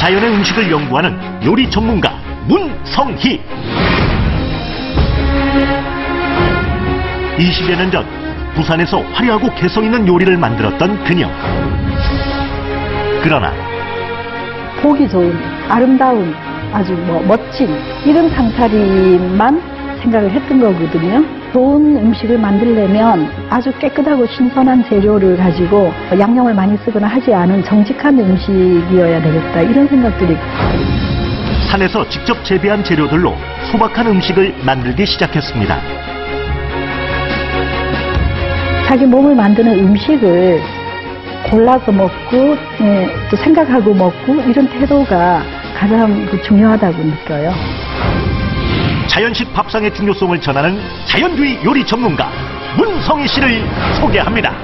자연의 음식을 연구하는 요리 전문가 문성희. 20여 년 전 부산에서 화려하고 개성 있는 요리를 만들었던 그녀. 그러나 보기 좋은, 아름다운, 아주 멋진 이런 상차림만 생각을 했던 거거든요. 좋은 음식을 만들려면 아주 깨끗하고 신선한 재료를 가지고 양념을 많이 쓰거나 하지 않은 정직한 음식이어야 되겠다, 이런 생각들이. 산에서 직접 재배한 재료들로 소박한 음식을 만들기 시작했습니다. 자기 몸을 만드는 음식을 골라서 먹고 또 생각하고 먹고, 이런 태도가 가장 중요하다고 느껴요. 자연식 밥상의 중요성을 전하는 자연주의 요리 전문가 문성희 씨를 소개합니다.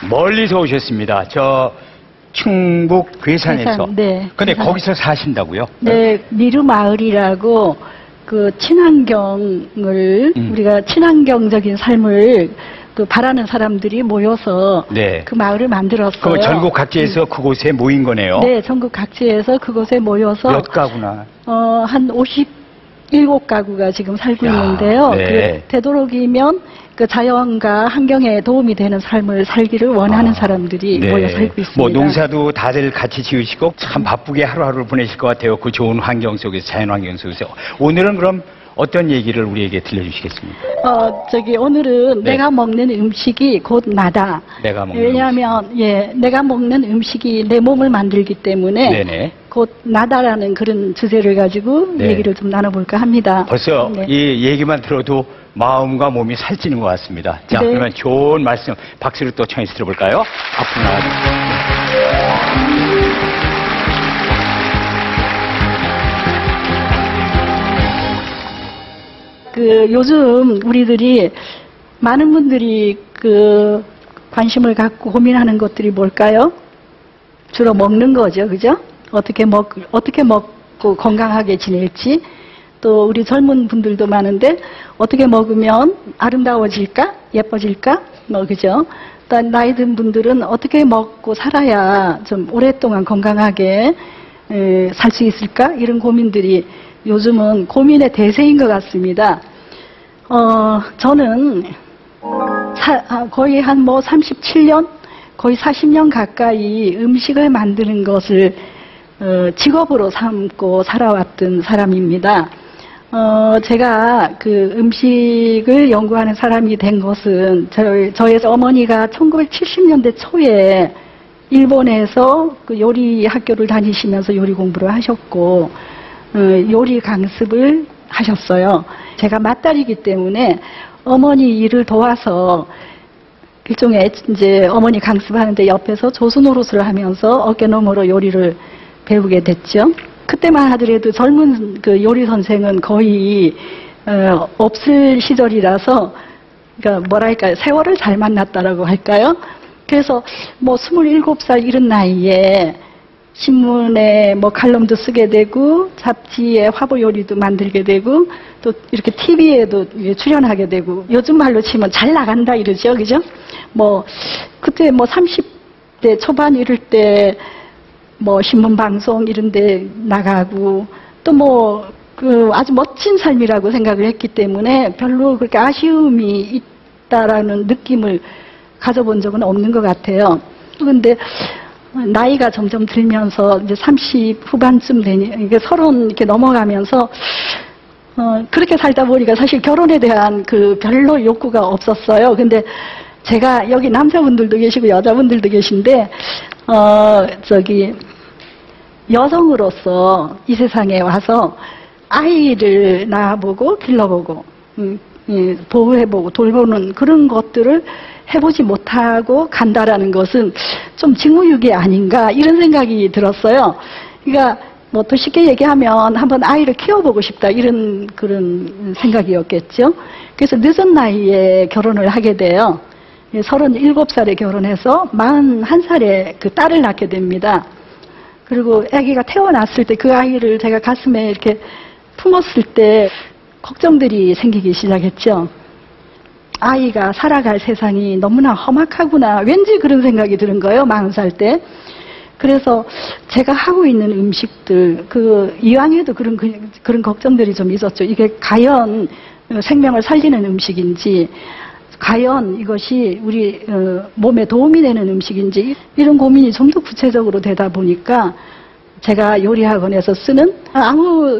멀리서 오셨습니다. 저 충북 괴산에서. 네. 근데 거기서 사신다고요? 네, 미르마을이라고 그 친환경을 우리가 친환경적인 삶을 바라는 사람들이 모여서 네. 그 마을을 만들었어요. 그럼 전국 각지에서 그곳에 모인 거네요? 네, 전국 각지에서 그곳에 모여서 몇 가구나? 한 57가구가 지금 살고 있는데요. 네. 되도록이면 그 자연과 환경에 도움이 되는 삶을 살기를 원하는 사람들이 네. 모여 살고 있습니다. 뭐 농사도 다들 같이 지으시고 참 바쁘게 하루하루를 보내실 것 같아요. 그 좋은 환경 속에서, 자연 환경 속에서. 오늘은 그럼 어떤 얘기를 우리에게 들려주시겠습니까? 오늘은 네. 내가 먹는 음식이 곧 나다. 내가 먹는 왜냐하면, 내가 먹는 음식이 내 몸을 만들기 때문에 네네. 곧 나다라는 그런 주제를 가지고 네. 얘기를 좀 나눠볼까 합니다. 벌써 네. 이 얘기만 들어도 마음과 몸이 살찌는 것 같습니다. 자, 네. 그러면 좋은 말씀 박수를 또 청해서 들어볼까요? 앞으로 나와주세요. 요즘 우리들이 많은 분들이 관심을 갖고 고민하는 것들이 뭘까요? 주로 먹는 거죠, 그죠? 어떻게 먹고 건강하게 지낼지, 또 우리 젊은 분들도 많은데 어떻게 먹으면 아름다워질까, 예뻐질까, 그죠? 또 나이 든 분들은 어떻게 먹고 살아야 좀 오랫동안 건강하게 살 수 있을까, 이런 고민들이 요즘은 고민의 대세인 것 같습니다. 저는 거의 한 37년, 거의 40년 가까이 음식을 만드는 것을 직업으로 삼고 살아왔던 사람입니다. 제가 그 음식을 연구하는 사람이 된 것은 저희 어머니가 1970년대 초에 일본에서 그 요리 학교를 다니시면서 요리 공부를 하셨고, 요리 강습을 하셨어요. 제가 맏딸이기 때문에 어머니 일을 도와서 일종의 이제 어머니 강습하는데 옆에서 조수 노릇을 하면서 어깨너머로 요리를 배우게 됐죠. 그때만 하더라도 젊은 그 요리 선생은 거의 없을 시절이라서, 그러니까 뭐랄까요, 세월을 잘 만났다라고 할까요? 그래서 27살 이런 나이에 신문에 칼럼도 쓰게 되고, 잡지에 화보 요리도 만들게 되고, 또 이렇게 TV에도 출연하게 되고, 요즘 말로 치면 잘 나간다 이러죠, 그죠? 그때 30대 초반 이럴 때 신문 방송 이런 데 나가고, 또 아주 멋진 삶이라고 생각을 했기 때문에 별로 그렇게 아쉬움이 있다라는 느낌을 가져본 적은 없는 것 같아요. 그런데 나이가 점점 들면서 이제 30 후반쯤 되니, 이게 30 이렇게 넘어가면서, 그렇게 살다 보니까 사실 결혼에 대한 별로 욕구가 없었어요. 근데 제가 여기 남자분들도 계시고 여자분들도 계신데, 여성으로서 이 세상에 와서 아이를 낳아보고, 길러보고, 보호해보고, 돌보는 그런 것들을 해보지 못하고 간다라는 것은 좀 직무유기 아닌가, 이런 생각이 들었어요. 그러니까 더 쉽게 얘기하면 한번 아이를 키워보고 싶다, 이런 그런 생각이었겠죠. 그래서 늦은 나이에 결혼을 하게 돼요. 37살에 결혼해서 41살에 그 딸을 낳게 됩니다. 그리고 아기가 태어났을 때 그 아이를 제가 가슴에 이렇게 품었을 때 걱정들이 생기기 시작했죠. 아이가 살아갈 세상이 너무나 험악하구나. 왠지 그런 생각이 드는 거예요. 40살 때. 그래서 제가 하고 있는 음식들, 이왕에도 그런 걱정들이 좀 있었죠. 이게 과연 생명을 살리는 음식인지, 과연 이것이 우리 몸에 도움이 되는 음식인지, 이런 고민이 좀 더 구체적으로 되다 보니까 제가 요리학원에서 쓰는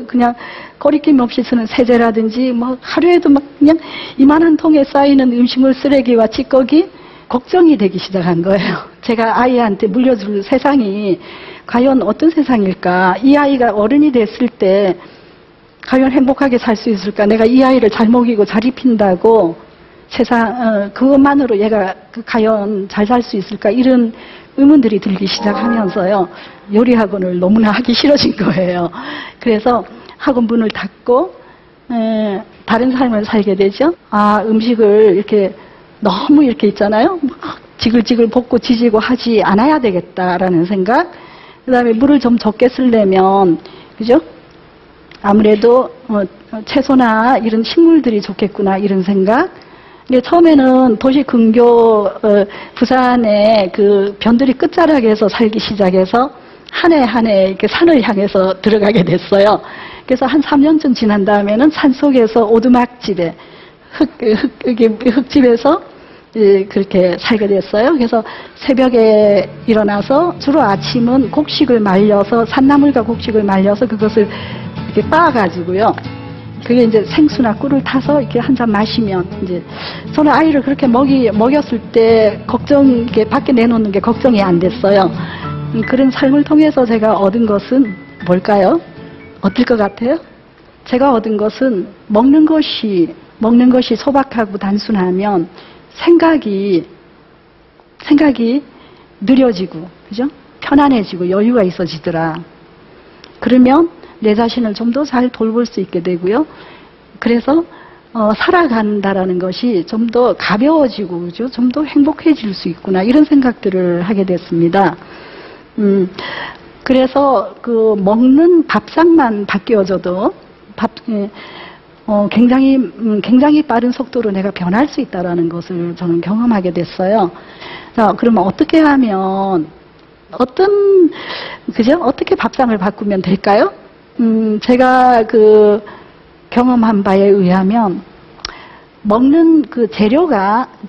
그냥 거리낌 없이 쓰는 세제라든지 하루에도 막 그냥 이만한 통에 쌓이는 음식물 쓰레기와 찌꺼기, 걱정이 되기 시작한 거예요. 제가 아이한테 물려줄 세상이 과연 어떤 세상일까? 이 아이가 어른이 됐을 때 과연 행복하게 살 수 있을까? 내가 이 아이를 잘 먹이고 잘 입힌다고 그것만으로 얘가 과연 잘 살 수 있을까? 이런 의문들이 들기 시작하면서요. 요리학원을 너무나 하기 싫어진 거예요. 그래서 학원 문을 닫고 다른 삶을 살게 되죠. 음식을 이렇게 너무 이렇게 있잖아요. 지글지글 볶고 지지고 하지 않아야 되겠다라는 생각. 그 다음에 물을 좀 적게 쓰려면, 그죠? 아무래도 채소나 이런 식물들이 좋겠구나 이런 생각. 근데 처음에는 도시 근교 부산의 그 변두리 끝자락에서 살기 시작해서 한 해 한 해 이렇게 산을 향해서 들어가게 됐어요. 그래서 한 3년쯤 지난 다음에는 산속에서 오두막집에 흙집에서 그렇게 살게 됐어요. 그래서 새벽에 일어나서 주로 아침은 곡식을 말려서 산나물과 곡식을 말려서 그것을 이렇게 빻아가지고요. 그게 이제 생수나 꿀을 타서 이렇게 한 잔 마시면 이제 저는 아이를 그렇게 먹였을 때 이렇게 밖에 내놓는 게 걱정이 안 됐어요. 그런 삶을 통해서 제가 얻은 것은 뭘까요? 어떨 것 같아요? 제가 얻은 것은 먹는 것이 소박하고 단순하면 생각이 느려지고, 그죠? 편안해지고 여유가 있어지더라. 그러면 내 자신을 좀 더 잘 돌볼 수 있게 되고요. 그래서 살아간다라는 것이 좀 더 가벼워지고, 그죠? 좀 더 행복해질 수 있구나 이런 생각들을 하게 됐습니다. 그래서 먹는 밥상만 바뀌어져도 굉장히 빠른 속도로 내가 변할 수 있다라는 것을 저는 경험하게 됐어요. 자, 그러면 어떻게 하면 어떻게 밥상을 바꾸면 될까요? 제가 경험한 바에 의하면 먹는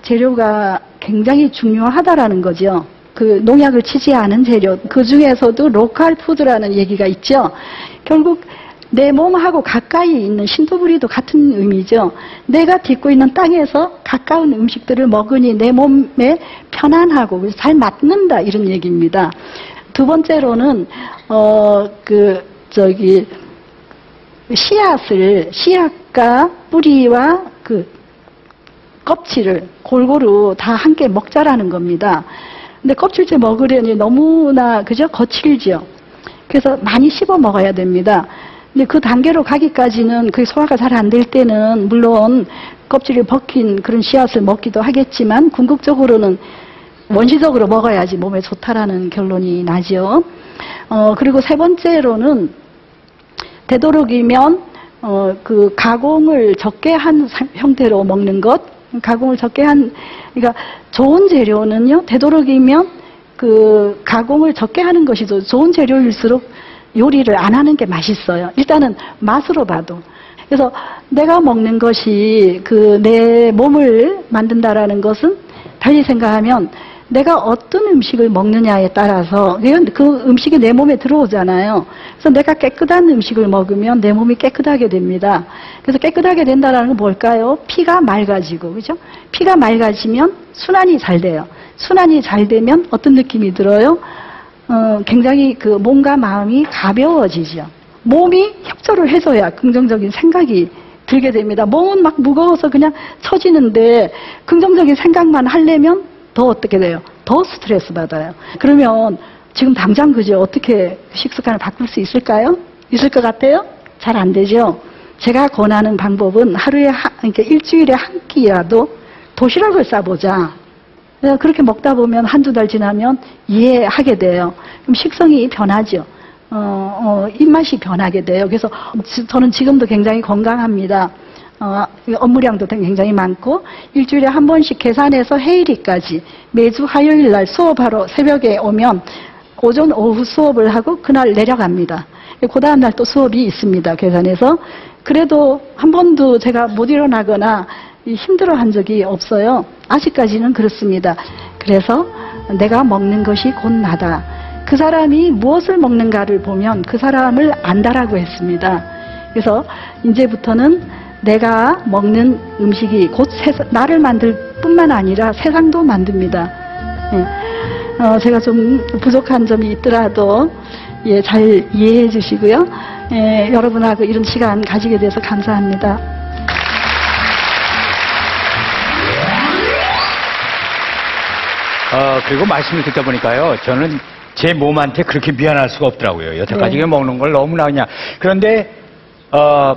재료가 굉장히 중요하다라는 거죠. 농약을 치지 않은 재료, 그 중에서도 로컬 푸드라는 얘기가 있죠. 결국 내 몸하고 가까이 있는 신토부리도 같은 의미죠. 내가 딛고 있는 땅에서 가까운 음식들을 먹으니 내 몸에 편안하고 잘 맞는다 이런 얘기입니다. 두 번째로는 씨앗과 뿌리와 껍질을 골고루 다 함께 먹자라는 겁니다. 근데 껍질째 먹으려니 너무나 거칠죠. 그래서 많이 씹어 먹어야 됩니다. 근데 그 단계로 가기까지는 그게 소화가 잘 안 될 때는 물론 껍질이 벗긴 그런 씨앗을 먹기도 하겠지만 궁극적으로는 원시적으로 먹어야지 몸에 좋다라는 결론이 나죠. 그리고 세 번째로는 되도록이면 가공을 적게 한 형태로 먹는 것. 가공을 적게 그러니까 좋은 재료는요, 되도록이면 가공을 적게 하는 것이 좋은 재료일수록 요리를 안 하는 게 맛있어요. 일단은 맛으로 봐도. 그래서 내가 먹는 것이 내 몸을 만든다라는 것은 달리 생각하면 내가 어떤 음식을 먹느냐에 따라서 그 음식이 내 몸에 들어오잖아요. 그래서 내가 깨끗한 음식을 먹으면 내 몸이 깨끗하게 됩니다. 그래서 깨끗하게 된다는 건 뭘까요? 피가 맑아지고, 그죠? 피가 맑아지면 순환이 잘 돼요. 순환이 잘 되면 어떤 느낌이 들어요? 굉장히 몸과 마음이 가벼워지죠. 몸이 협조를 해줘야 긍정적인 생각이 들게 됩니다. 몸은 막 무거워서 그냥 처지는데 긍정적인 생각만 하려면 더 어떻게 돼요? 더 스트레스 받아요. 그러면 지금 당장 어떻게 식습관을 바꿀 수 있을까요? 있을 것 같아요? 잘 안 되죠? 제가 권하는 방법은 그러니까 일주일에 한 끼라도 도시락을 싸보자. 그렇게 먹다 보면 한두 달 지나면 이해하게 돼요. 그럼 식성이 변하죠. 입맛이 변하게 돼요. 그래서 저는 지금도 굉장히 건강합니다. 업무량도 굉장히 많고 일주일에 한 번씩 계산해서 해일이까지 매주 화요일 날 수업하러 새벽에 오면 오전 오후 수업을 하고 그날 내려갑니다. 그 다음 날 또 수업이 있습니다. 계산해서. 그래도 한 번도 제가 못 일어나거나 힘들어한 적이 없어요. 아직까지는 그렇습니다. 그래서 내가 먹는 것이 곧 나다. 그 사람이 무엇을 먹는가를 보면 그 사람을 안다라고 했습니다. 그래서 이제부터는 내가 먹는 음식이 곧 나를 만들 뿐만 아니라 세상도 만듭니다. 예. 제가 좀 부족한 점이 있더라도 예, 잘 이해해 주시고요. 예, 여러분하고 이런 시간 가지게 돼서 감사합니다. 그리고 말씀을 듣다 보니까요, 저는 제 몸한테 그렇게 미안할 수가 없더라고요. 여태까지 네. 먹는 걸 너무나 그냥. 그런데,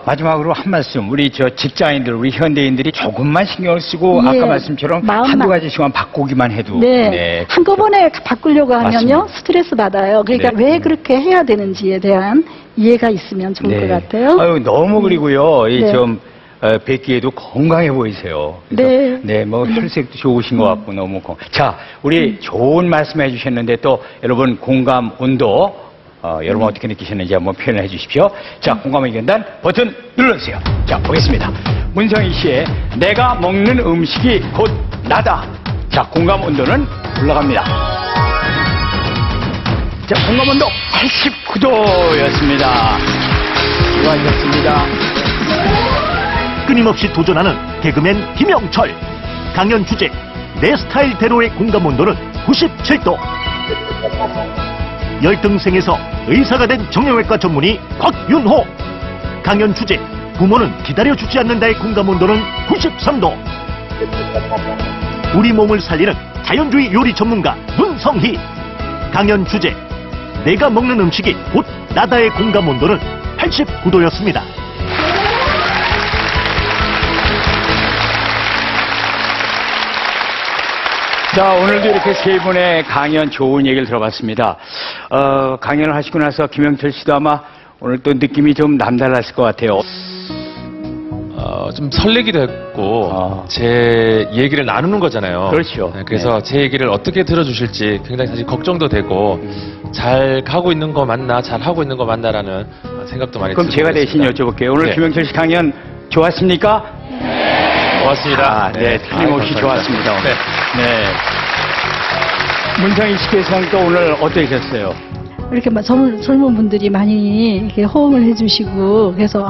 마지막으로 한 말씀. 우리 직장인들, 우리 현대인들이 조금만 신경을 쓰고, 예, 아까 말씀처럼 한두 가지씩만 바꾸기만 해도. 네. 네, 한꺼번에 바꾸려고 하면요, 맞습니다. 스트레스 받아요. 그러니까 네. 왜 그렇게 해야 되는지에 대한 이해가 있으면 좋을 것 같아요. 아유, 너무 그리고요, 네. 좀, 뵙기에도 건강해 보이세요. 그래서 네. 뭐 혈색도 좋으신 것 같고 너무 자, 우리 좋은 말씀해 주셨는데 또 여러분 공감 온도 여러분 어떻게 느끼셨는지 한번 표현해 주십시오. 자, 공감 의견단 버튼 눌러주세요. 자, 보겠습니다. 문성희 씨의 내가 먹는 음식이 곧 나다. 자, 공감 온도는 올라갑니다. 자, 공감 온도 89도였습니다. 수고하셨습니다. 끊임없이 도전하는 개그맨 김영철. 강연 주제 내 스타일대로의 공감 온도는 97도. 열등생에서 의사가 된 정형외과 전문의 곽윤호. 강연 주제 부모는 기다려주지 않는다의 공감 온도는 93도. 우리 몸을 살리는 자연주의 요리 전문가 문성희. 강연 주제 내가 먹는 음식이 곧 나다의 공감 온도는 89도였습니다. 자, 오늘도 이렇게 세 분의 강연 좋은 얘기를 들어봤습니다. 강연을 하시고 나서 김영철 씨도 아마 오늘 또 느낌이 좀 남달랐을 것 같아요. 좀 설레기도 했고 제 얘기를 나누는 거잖아요. 그렇죠. 네, 그래서 제 얘기를 어떻게 들어주실지 굉장히 사실 걱정도 되고 잘 가고 있는 거 맞나, 잘 하고 있는 거 맞나라는 생각도 많이 그럼 들고 제가 대신 있습니다. 여쭤볼게요. 오늘 네. 김영철 씨 강연 좋았습니까? 고맙습니다. 네, 틀림없이 감사합니다. 좋았습니다. 오늘. 네. 네. 문성희 씨께서는 또 오늘 어떠셨어요? 이렇게 젊은 분들이 많이 이렇게 호응을 해주시고 그래서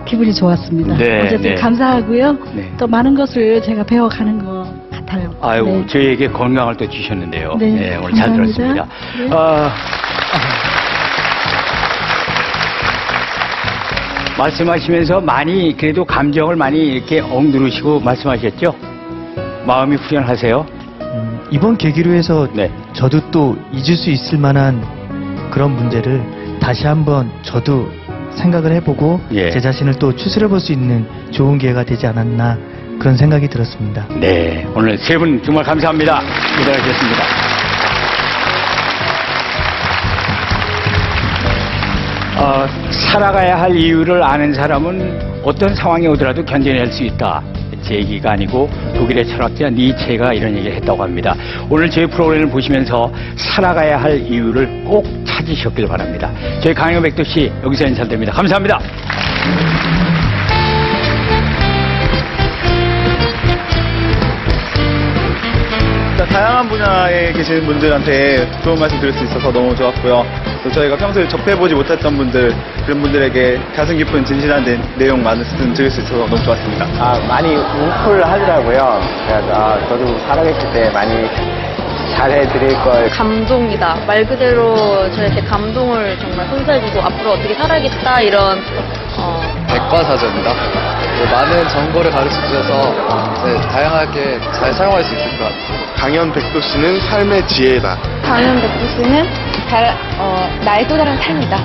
기분이 좋았습니다. 네, 어쨌든 네. 감사하고요. 네. 또 많은 것을 제가 배워가는 것 같아요. 아유, 네. 저희에게 건강을 또 주셨는데요. 네, 오늘 잘 감사합니다. 들었습니다. 네. 말씀하시면서 많이 그래도 감정을 많이 이렇게 억누르시고 말씀하셨죠? 마음이 후련하세요? 이번 계기로 해서 네. 저도 또 잊을 수 있을 만한 그런 문제를 다시 한번 저도 생각을 해보고 예. 제 자신을 또 추스려 볼 수 있는 좋은 기회가 되지 않았나 그런 생각이 들었습니다. 네, 오늘 세 분 정말 감사합니다. 고생하셨습니다. 살아가야 할 이유를 아는 사람은 어떤 상황이 오더라도 견뎌낼 수 있다. 제 얘기가 아니고 독일의 철학자 니체가 이런 얘기를 했다고 합니다. 오늘 저희 프로그램을 보시면서 살아가야 할 이유를 꼭 찾으셨길 바랍니다. 저희 강영 백도씨 여기서 인사드립니다. 감사합니다. 다양한 분야에 계신 분들한테 좋은 말씀 드릴 수 있어서 너무 좋았고요. 또 저희가 평소에 접해보지 못했던 분들, 그런 분들에게 가슴 깊은 진실한 내용 말씀 드릴 수 있어서 너무 좋았습니다. 많이 웅크하더라고요. 그래서 저도 살아계실 때 많이 잘해드릴 걸. 감동이다. 말 그대로 저한테 감동을 정말 선사해주고 앞으로 어떻게 살아야겠다 이런 백과사전이다. 많은 정보를 가르쳐 주셔서 다양하게 잘 사용할 수 있을 것 같아요. 강연 백도 씨는 삶의 지혜다. 강연 백두 씨는 나의 또 다른 삶이다.